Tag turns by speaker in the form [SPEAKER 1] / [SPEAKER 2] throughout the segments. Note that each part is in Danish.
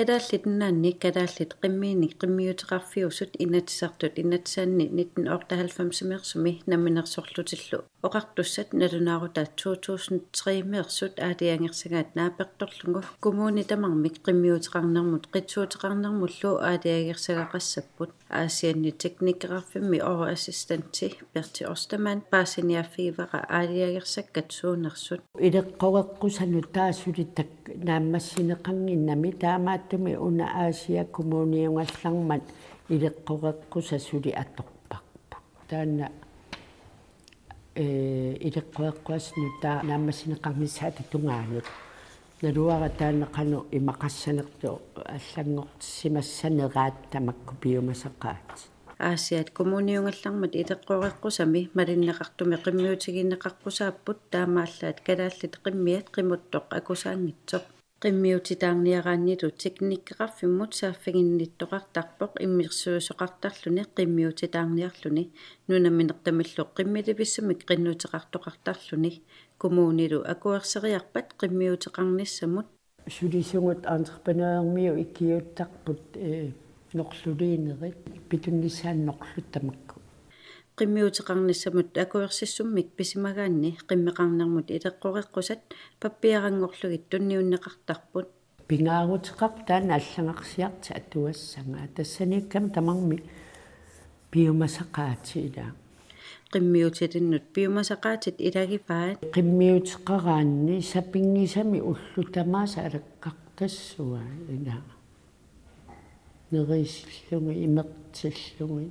[SPEAKER 1] Kadaallit kadaallit qimmiinik qimmiuteqarfiusut inatsartut inatsaanni 1998 naminersorlutillu oqartussat nalunaaruta 2003 mersut aadiangersagaat naapertorlugu kommuni tamarmik qimmiuteqarnermut qitsuuteqarnermullu aadiagersagaqassapпут aasianni teknikkerarfimmi oro assistanti Berti Osterman paasiniaffiivaqa aadiagersakkat suunersut
[SPEAKER 2] ileqqogeqqusanu taassulittak naammassineqanginnami taamaattumi una Aasia kommuniungallarmat ileqqogeqqusasuli atorparput taanna ileqqogeqqusnu taa naammassineqarnissaati tungaanut naluara taanneqanu imaqassanertu аллангортиссимассанераат тамакку пиумасақаат
[SPEAKER 1] Aasiat kommuniungallarmat ileqqogeqqusami malinneqartumi qimmiutiginneqarpusaapпут taamaallaat kadaallit qimmiat qimuttoq akusaangitsoq qimmiutitaarniaraannilu teknikkerarfimmut saaffaginnittoqartarpoq immirsuusoqartarluni qimmiutitaarniarluni nunaminertamillu qimmilivissumik qinnuteqartoqartarluni kommunilu akuerseriarpat qimmiuteqarnissamut
[SPEAKER 2] sulisungut entreprenørmiu ikkiuttarput noqluliinerit pitunnissaannoqlut tamakku
[SPEAKER 1] qimmiuteqarnissamut akuersissummik pisimagaanni qimmeqarnermut ileqqogeqqusat pappiarangorlugit tunniunneqartarput
[SPEAKER 2] pingaaruteqaq taana аллангарсиарти атуассага тассаниккам тамарми пиумасақаатиила
[SPEAKER 1] qimmiutitinnut piumasaqaatit ilagipaat
[SPEAKER 2] qimmiuteqaraanni sapingisami ullutamaasa alaqqartassua ila nerisillungi imertillungi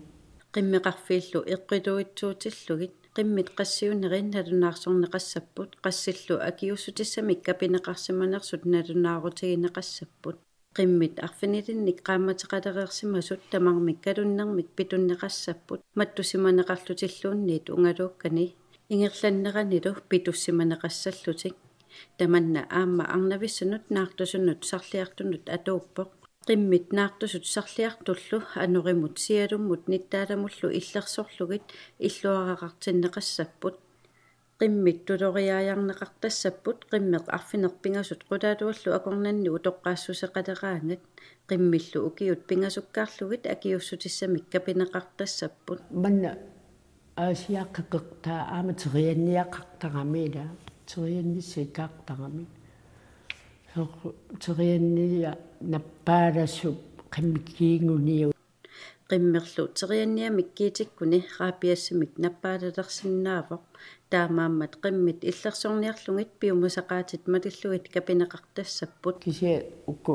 [SPEAKER 1] qimmeqarfiillu eqqiluitsuutillugit qimmit qassiunerin nalunaarsorneqassapput qassillu akiussutissamik kapineqarsimanersut nalunaarutigineqassapput qimmit arfinilinnik qaammateqalereersimasut tamarmik kalunnermik pitunneqassapput mattusimaneqarlutilluunniit ungaluukkani ingerlanneranilu pitussimaneqassallutik tamanna aamma arnavissunut naartusunnut sarliartunut atuuppoq qimmit naartusut sarliartullu anorimut sialummut nittaalamullu illersorlugit illuaraqartinneqassapput qimmit tuloriaajarneqartassapput qimmeq arfinerpingasut qulaaluallu akornanni utoqqaassuseqaleraangat qimmillu ukiut pingasukkaarlugit akiussutissamik kapineqartassapput
[SPEAKER 2] manna aasiaqqeqertaa aamaterianniaqartaramila teriannissikkaartarami teriannia nappaalassup qimmikkiinguniu
[SPEAKER 1] qimmerlu terianniamikkiitikkuni raapiassamik nappaalalersиннаавоq таамааммат qimмит иллерсорниарлугит пиумасақаатит малиллугит капинеқартассаппут
[SPEAKER 2] кися уку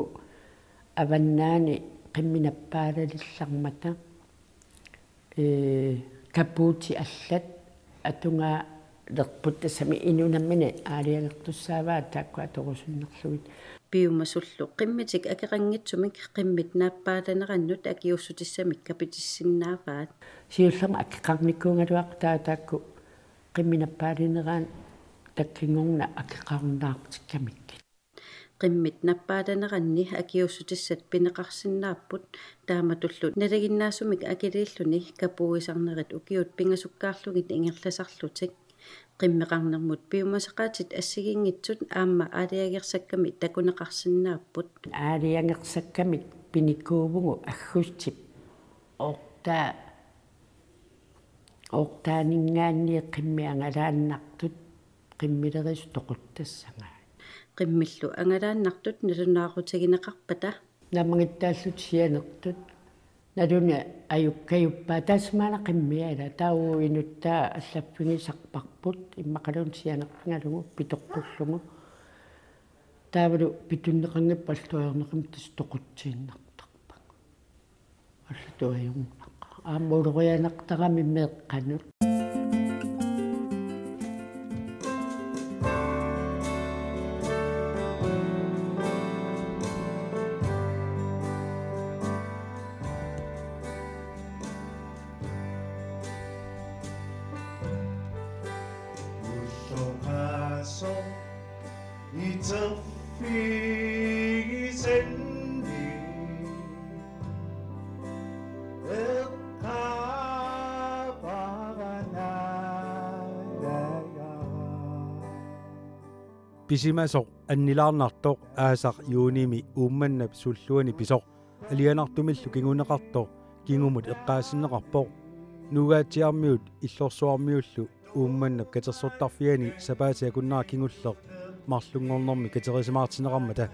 [SPEAKER 2] аваннаани qimminappaалалиллармата капути аллат атунга лерпут тассами инунаммини аалиагертуссааваа таакку аторусуннерлугит
[SPEAKER 1] пиумасуллу qimmitik акеқангитсумик qimмит нааппааланераннут акиуссутиссамик капитиссиннааваат
[SPEAKER 2] сиуллерма акеқарниккуунгалуақ таакку qimminappaalineraan таккингорна акеқарнаартиккамикки
[SPEAKER 1] qimmit nappaalanеранни акиуссутиссат пинеқарсиннааппут тааматуллу налагиннаасумик акилииллуни капуисарнерит укиут пингасуккаарлугит ингерласарлутик qimmeqarnermut piumasaqaatit ассигингитсут аама аалиагерсакками такунеқарсиннааппут
[SPEAKER 2] аалиангерсаккамик пиниккуувгу аггустип ортаанинггаанни qimmiangalааннартут qimmilerис тоқуттассага
[SPEAKER 1] qimmillu angalааннартут налунаарутигинеқарпата
[SPEAKER 2] намагиттааллут сианертут налуна аюккаюппаа таасмаана qimmiala таау инуттаа аллаппигисарпарпут иммақалун сианерпингалугу питоққуллугу таавалу питуннеқангаппа аллуарнеқим тас тоқутсииннартарпа аллатуаюм ааммуулорианартарами меэққанут
[SPEAKER 3] Pisimasoq annilaarnartoq aasaq yuunimi uummannap sulluani pisoq alianartumillu kinguneqartoq kingumut eqqaassinneqarpoq nuugaatiarmiut illorsuarmiullu uummannap katersortarfiani sapaasiakunnaar kingulleq marlungornormi katerisimаарtineqarmata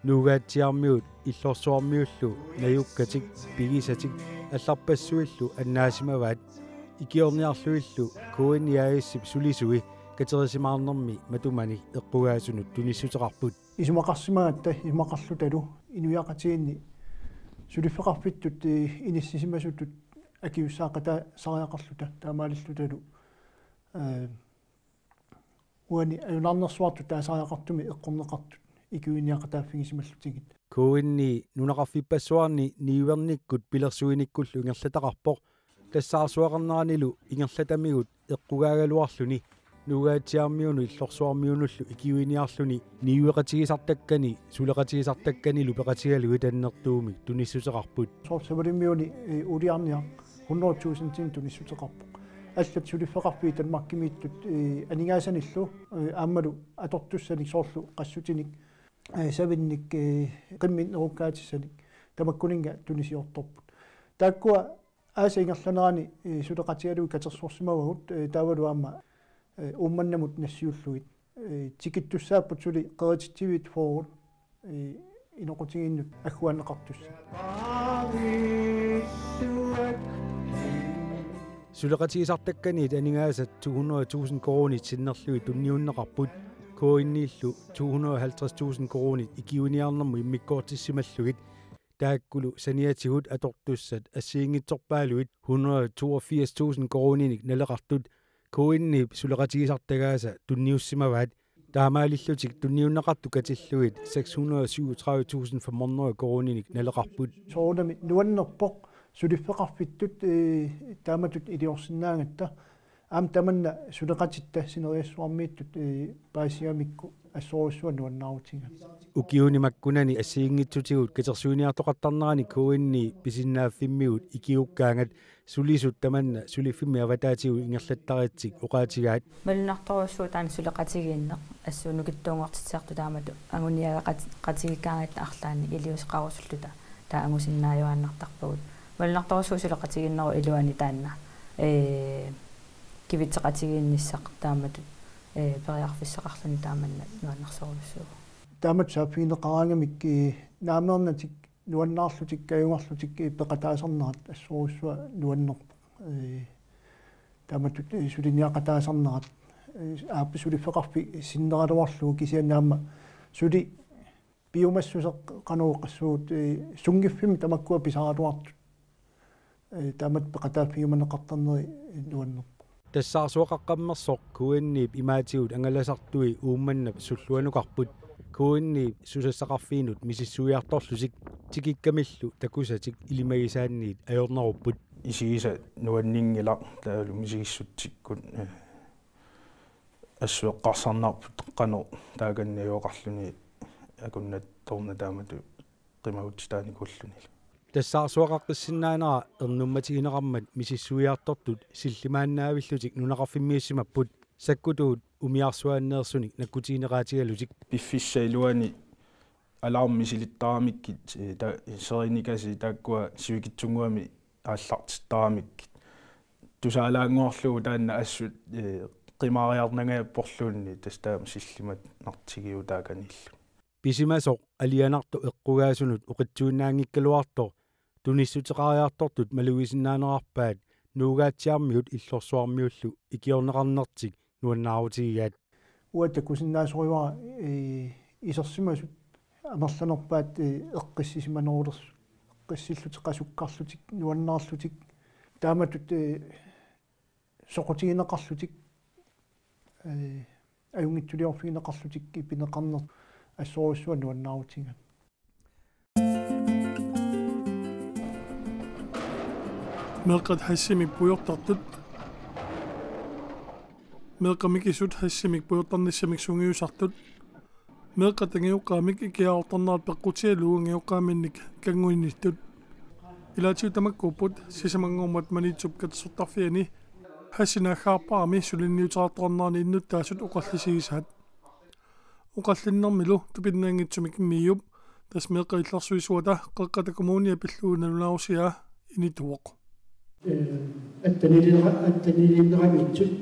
[SPEAKER 3] nuugaatiarmiut illorsuarmiullu najukkatik pigisatik алларпассуиллу аннаасимаваат икиорниарлуиллу куинниаиссип суlisuи катерисимаарнэрми матумани эққугаасунут туниссутеқарпут
[SPEAKER 4] исумақарсимагатта имақарлуталу инуяқатиинни сулиффеқарфиттут иниссисимасутут акиуссаақата сариақарлута таамаалиллуталу уани аюнарнерсуарту таасариақартуми эққорнеқартут икуиниақатааффигисималлутигит
[SPEAKER 3] куинни нунақарфиппассуарни ниуверниккут пилерсуиниккуллу ингерлатақарпоқ тассаарсуақарнеранилу ингерлатамигут эққугаагалуарлуни нугаатиармиуну иллорсуармиунуллу икиуиниарлуни ниуеқатигисартаккани сулеқатигисартаккани лупеқатигалуи таннертууми туниссутеқарпут
[SPEAKER 4] соорсавалиммиуни улиарниа 100,000 тин туниссутеқарпоқ аллат сулиффеқарфи танмаккимииттут анигаасаниллу ааммалу атортуссаник соорлу қассутиник савинник қиммин неруккаатиссаник тамаккунинга тунисиорторпут тааккуа аасингерланерани сулеқатигалуи катерсуорсимавагут таавалуаама умманнамут нассиуллугит тикиттуссааппут сули қеритивит форут иноқутигиннут аггуанеқартусса
[SPEAKER 3] сулеқатигисартаккани анигаасат 200,000 корони синнерлуи тунниуннеқарпут коиннииллу 250,000 корони икиуниарнэрму иммиккоортиссималлугит тааккулу саниатигут атортуссат ассиингитсорпаалуит 182,000 корониник налеқартут коиннип сулеқатигисартагааса тунниуссимаваат таамаалиллутик тунниуннеқарту катиллуит 637,500 корониник налеқарпут
[SPEAKER 4] соонами нуаннерпоқ сулиффеқарфиттут тааматут илиорсинаангатта аам таманна сулеқатитта синериассуармииттут паасиамикку ассоруссуа нуаннаарутинга
[SPEAKER 3] укиунимаккунани ассиингитсутигут катерсуиниартоқартарнерани куинни писиннааффиммигут икиуккаангат сулисут таманна сулиффимми аватаатигу ингерлаттариатсик оқаатигаат
[SPEAKER 5] малунарторуссуу таана сулеқатигииннеқ ассуунукиттуунгортитсеарту таамату агуниага арлаани илиусеқарусуллута таа ангусиннааюааннартарпагут малунарторуссуу сулеқатигииннеру илуани таанна кивитсеқатигиинниссақ таамату периарфиссеқарлуни тааманна нуаннерсоруссуу
[SPEAKER 4] таамат сааффинеқараангамик наамернатик нуаннаарлутик каюнгарлутик пеқатаасарнерат ассоруссуа нуаннерпо тааматут сулиниақатаасарнерат ааппи сулиффеқарфи синнералуарлуу кисианаама сули биомассусеқ қанууқассуут сунгиффими тамаккуа писаралуартут таамат пеқатааффигуманеқартарнери нуаннерпо
[SPEAKER 3] тассаарсуақаққаммерсоқ куиннип имаатигут ангаласартуи уумманнап суллуанукарпут куиннип сусассақарфиинут мисиссуиарторлусик тикиккамиллу такусатик илимагисаанниит аёрнеруппут
[SPEAKER 6] исигиса нуаннингила таалу мисигиссутсиккут ассуэққарсарнаарпут қано тааганниуоқарлуни акуннат торна таамату қимагутстааникуллунила тассаарсуақаққиссиннаанера эрнумматигинеқармат мисиссуиартортут силлимааннаавиллутик нунақарфиммииссимаппут саккутуут умиарсуааннеерсуник наккутигинераатигалутик пиффиссаилуани алаарми силиттарамиккит та сериникаси тааккуа сивикитсунгуами ааллартиттарамиккит тусаалаангоорлугу таанна ассут qimariarnagaapporluunni tastaam sillimat nartigiu taakanillu
[SPEAKER 3] писимасоқ алианарту эққугааsunut уқитсуиннаангиккалуарто тунissутеқариарторtut малуисиннаанерарпаат нуугаатсиармиут иллорсуармиуллу икиорнеқарнертик нуаннаарутигигаат
[SPEAKER 4] уатакусиннаасориуара исерсимасут амерланерпаат эққиссисиманерулерс эққиссиллутеқасуккарлутик нуаннаарлутик тааматут соқутигинеқарлутик аюнгитсулиорфигинеқарлутик ипинеқарнер ассоруссуа нуаннаарутига
[SPEAKER 7] меқат хассимик пуйортартут меқамикисут хассимик пуйортарниссамик сунгиусартут меқатангиуқаамик икиаорторнаар пеққутиалуунгиуқааминник кангуинниттут илаатиутамаккууппут сисамангормат манитсуп катсортарфиани хассинахаарпарами сулинниутаартарнаарни иннуттаасут оқаллисигисаат uqallinnarmilu tupinnaangitsumik miiup tasmeeqaillarsuisuata qaqqata kommunia pilluunalunaarusia inituoq
[SPEAKER 2] attanilinnerangitsut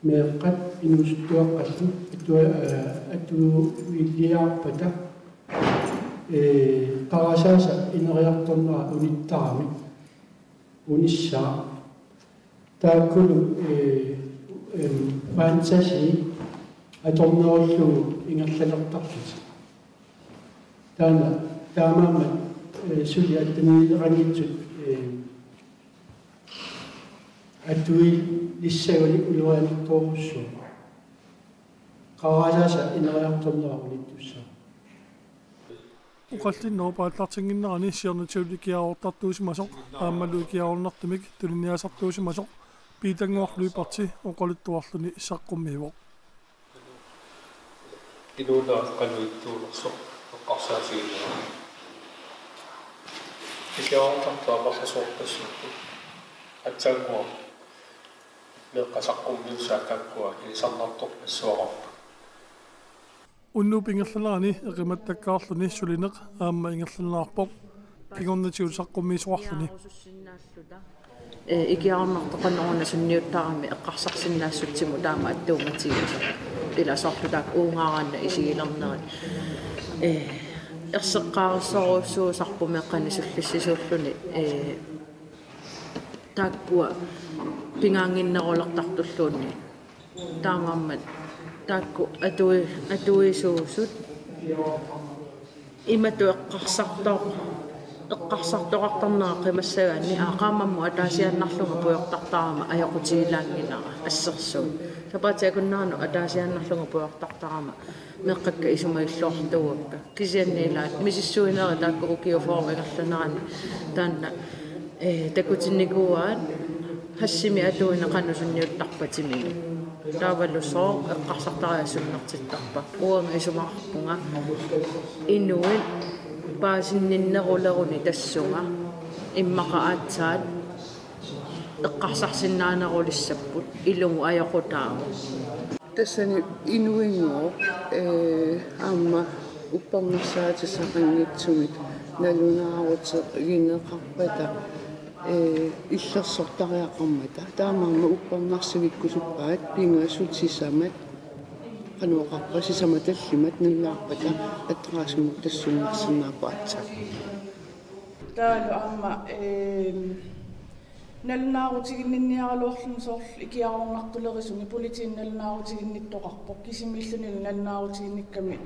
[SPEAKER 2] meeqqat inustuaqqallu atu villiarpata qarasaasa ineriartornera unittaarmi unissaa taakkulu maansasi atornerullugu ingerlalertarlut taamaammat suli attanilerangitsut atui lissaguli uluanertorussu qarasaasa ineriartornera unittussa
[SPEAKER 7] uqallinnoo paatlartinginnerani siernatiulikiaortartuusimasoq aammaluikiaornertumik tuliniasartuusimasoq piitanguarluiparti oqolittuarluni issaqqumiivoq
[SPEAKER 8] iluulaat qaluittuulersoq eqqarsaasiginera ikiaortartuaqarsasorpassuqku atsaangua meqqasaqqumiussaakkakkua ilisarnartor passuaqarpa
[SPEAKER 7] unnuupingerlalaani eqimattakkaarluni sulineq aamma ingerlalaarpoq kigornatiulsaqqummiisuarluni
[SPEAKER 5] ikiarnartoqanneruna sunniuttaarami eqqarsarsinnaassutimu taama attuumatigisu ilasorlutaak uungaaranna isigilerneri erseqqaarissoruussuusarpumeqqani sullissisuulluni taakkua pingaanginnerulertartulluunni taamaammat taakku atuisuusut imatu eqqarsartoqartarnera qimassagaanni aaqaamammu ataasiannarlunga puyortartarama ajoqutigilaanginara assersuut sapatiakunnaanu ataasiannarlunga puyortartarama meqqakka isumailluartuuppa kisiannilaat misissuineri taakku ukiuformingerlanerani taanna takutinikuaat hassimi atuina qanusunniuttarpatimilu taavallussoo eqqarsartariassunnertittarpa uanga isumaqarpunga inuit paasinninneruleruni tassunga immaqaatsaat eqqarsarsinnaanerulissapпут ilungu ajoqutaama
[SPEAKER 9] tassani inuinguo aamma uppangersaatisaqqanngitsumit nalunaaruteqineqarpata иллерсортариақармата таамаама уппарнарсивиккусуппаат пингаасутсисамат qanuaqarpa sisamatallимат нуллаарпата аттраасумут тассуннарсинаапаатса
[SPEAKER 10] таалу аама налунаарутигинниаралуарлун соорл икиарорнартулерисуни политиин налунаарутигинниттоқарпоқ кисимиллунилу налунаарутигинникками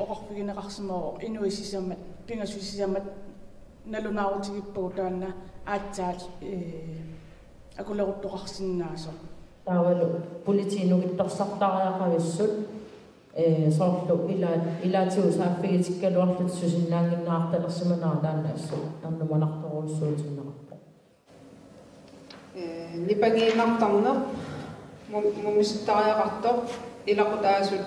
[SPEAKER 10] оқарпигинеқарсимоо инуисисамат пингасусисамат налунаарутигиппагу таанна аатсаат акулеруттоқарсинаасо
[SPEAKER 5] таавалу политиинугитторсартариақависсут соорлу илаатиусааффигитиккалуарлут сусиннаангиннаарталерсиманаа тааннаассу нарнуманарторуссуутиннераппо
[SPEAKER 11] нипагиинартарнер мумиссуттариақартоо илақутаасут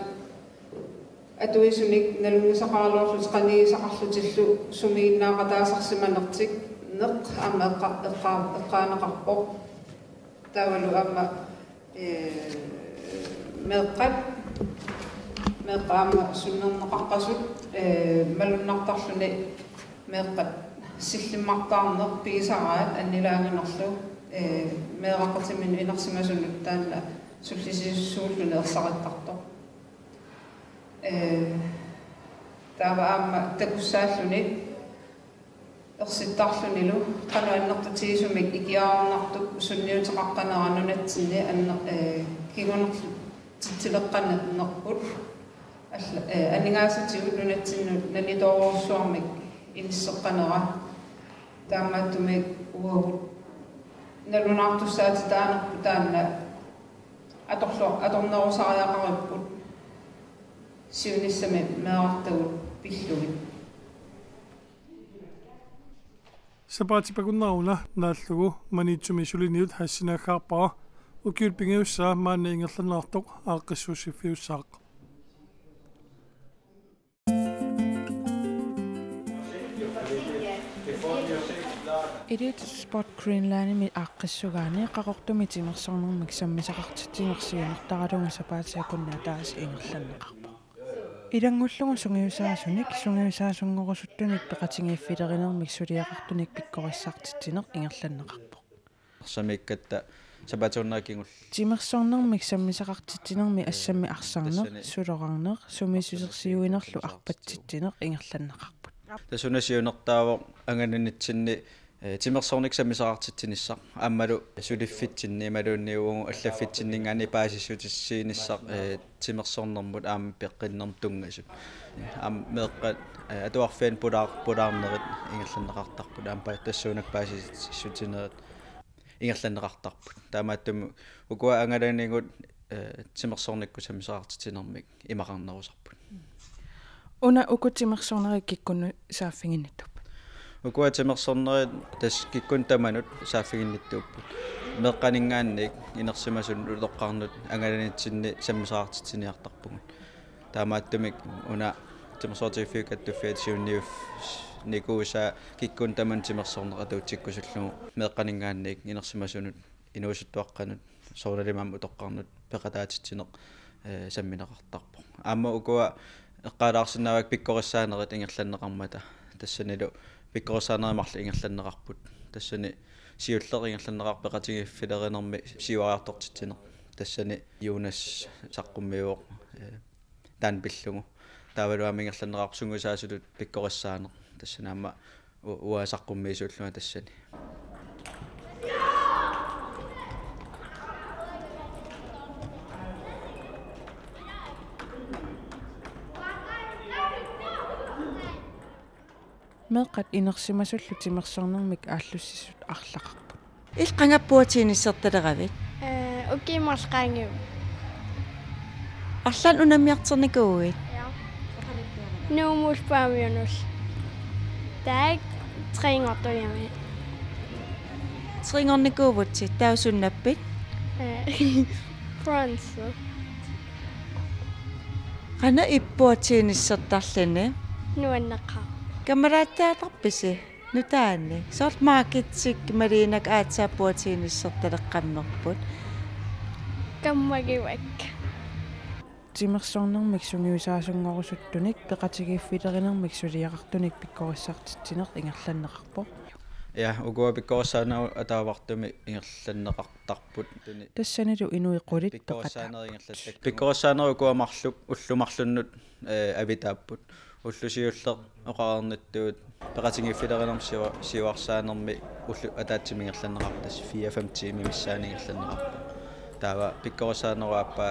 [SPEAKER 11] атуисуник налунгисақаалуарлут қаниисақарлутиллу сумииннаақатаасарсиманертик неқ аама эққаанеқарпоқ таавалу аама меққаама суннернеқарпасут малуннартарлуни меққат силлиммартаарнеқ пигисараат аннилаангинерлу меэқаққатимин инерсимасулут таанна суллисиссууллуни ерсариттартоқ таава аама такуссааллуни ерситтарлунилу кануаннертатигисумик икиаарнартук сунниутеқаққанеранунатсинни анне кигунерлу титилеққаннерпут аннигаасатигут нунатсиннут нанитооруссуармик иниссеққанера таамааттумик уагут налунартуссаати таанерпу таанна аторнерусариақариппут сиуниссами меартагут пиллугит
[SPEAKER 7] сапаатипакуннааруна нааллугу манитсуми сулиниут хассинаагаарпара укиулпингиуссаа маанна ингерланнаартоқ ааққиссуусиффиуссаақ
[SPEAKER 12] Ilit Sport Greenland mi aaqqissugaani qaqortumi timersornermik sammisaqartittinersiunertaralunga sapaatiakunna taas ingerlanneqarpa. Ilangullugu sungiusaasunik sungiusaasunngorusuttunik peqatingiiffilerinermik suliaqartunik pikkorissartittineq ingerlanneqarpa.
[SPEAKER 13] Samikkatta sapaatiornaakingull.
[SPEAKER 12] Timersornermik sammisaqartittinermi assammi arsarner sulorarner sumisusersiuinerlu arpattittineq ingerlanneqarpa.
[SPEAKER 13] Tasunasiunertaavo angananitsinni timersornik sammisaqartittinissaq aammalu suliffitsinni maluunniugu allaffitsinningani paasissutissiinissaq timersornermut aam peqqinnerm tungasut meeqqat atuarfian pulaarnerit ingerlanneqartarput aampa tassuunak paasissutinerit ingerlanneqartarput taamaattumu ukua angalanigut timersornikku sammisaqartittinermik imaqarnerusarput
[SPEAKER 12] una ukutimersornerik kikkunnu saaffinginnittup
[SPEAKER 13] ukua timersornerit tas kikkun tamanut saaffinginnittuupput meeqqaningaannik inersimasun uloqqarnut angalanitsinni sammisaqartitiniartarpugut taamaattumik una timersortifiikattufiat siunniuff nikuusa kikkun taman timersorneqatuutsikkusullugu meeqqaningaannik inersimasunut inuusuttuaqqanut soornalimam utoqqarnut peqataatittineq sammineqartarpu aamma ukua eqqaalaarsinnaavak pikkorissaanerit ingerlanneqarmata tassanilu pikkorissaanerimmarlu ingerlanneqarput tassani siulleri ingerlanneqarpeqatigiffilerinermi siuariartortittineq tassani Jonas saqqummiuoq taan pillugu taavaluami ingerlanneqarsungusaasulut pikkorissaaneq tassani aamma uasaqqummiisuullunga tassani
[SPEAKER 12] meeqqat inersimasullu timersornermik aallussisut arlaqarput
[SPEAKER 1] ilqangappuatiinissertaleravit
[SPEAKER 14] ukiimarlqaangiu
[SPEAKER 1] arlan unammiarternikuuit
[SPEAKER 14] nuumulpaamiunus taak tringortujami
[SPEAKER 1] tringornikuuvutsi tausunnappit
[SPEAKER 14] France
[SPEAKER 1] qana ippuatiinissertarlani
[SPEAKER 14] nuanneqa
[SPEAKER 1] kamaraataatarpisi nutaanni sort marketsik mariinak aatsaappuatiinissertaleqqammerput
[SPEAKER 14] kammagiwak
[SPEAKER 12] timersornermik sungiusaasunngorusuttunik peqatigiiffilerinermik suliaqartunik pikkorissartittineq ingerlanneqarpo
[SPEAKER 13] ja ukua pikkorissaaneru ataavartumi ingerlanneqartarput
[SPEAKER 12] tassanilu inuiqulit
[SPEAKER 13] pikkorissaaneru ukuamarlup ullumarlunnut avitaapput уллусиуллеқ оқарнаттуут пеқатингиффилеринерм сиуарсаанерми уллу атаатсимингерланнеқартас 4-5 тими миссаанингерланнеқарпа таава пиккорисаанеруаппаа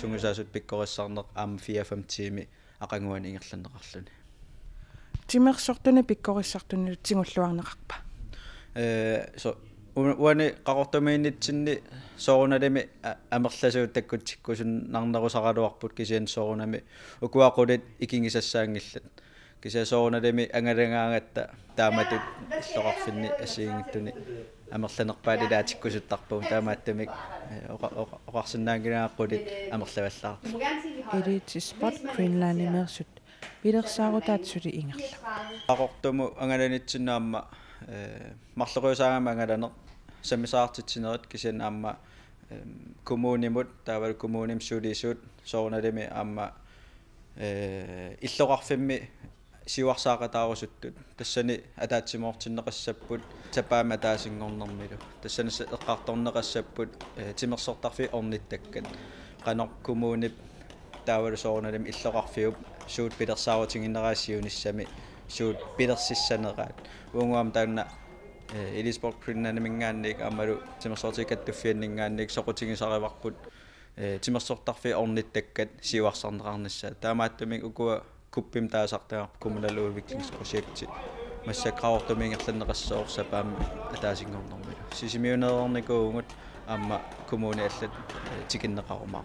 [SPEAKER 13] сунгусаасут пиккориссаарнеқ аама 4-5 тими ақангуани ингерланнеқарлуни
[SPEAKER 12] тимерсортуни пиккориссартуни тигуллуарнеқарпа
[SPEAKER 13] со уани қақортумииннитсинни сооруналими амерласуут таккутсиккусуннарнерусаралуарпут кисиан соорунами укуақулит икингисассаангиллат кися сооруналими ангалангаангатта тааматут иллоқарфинни ассиингиттуни амерланерпаалилаатиккусуттарпу таамааттамик оқарсинаангинааққулит амерлаваллаа
[SPEAKER 12] Elite Sport Greenland имерсут пилерсаарутаатсули ингерла
[SPEAKER 13] қақортуму ангаланитсинаама марлеруусаагама ангаланеқ саммисаартитсинерит кисиан аама kommunimut taawal kommunim sulisuut soornalimi aama иллоqarfimmi siuarsaaqataarusuttut tassani ataatsimortinneqassapput tapaama taasingornermilu tassani eqqartorneqassapput timersortarfi ornittakkat qanor kommunip taawal soornalimi иллоqarfiup suut pilersaarutinginneraasiunissami suut pilersissaneraat uunguam taanna Elite Sport Greenland mingaannik amalu timersortikattufianningaannik soqutigisarivarput timersortarfi ornittakkat siuarsarnerarnissa taamaattumik ukua kuppim taasartaa kommunaluuviklingsprojekti массакраортумингерланнеқассоорсапаами атаасингорнэрмилу сисимиунеерникуугут аама коммуни аллат тикиннеқарумаа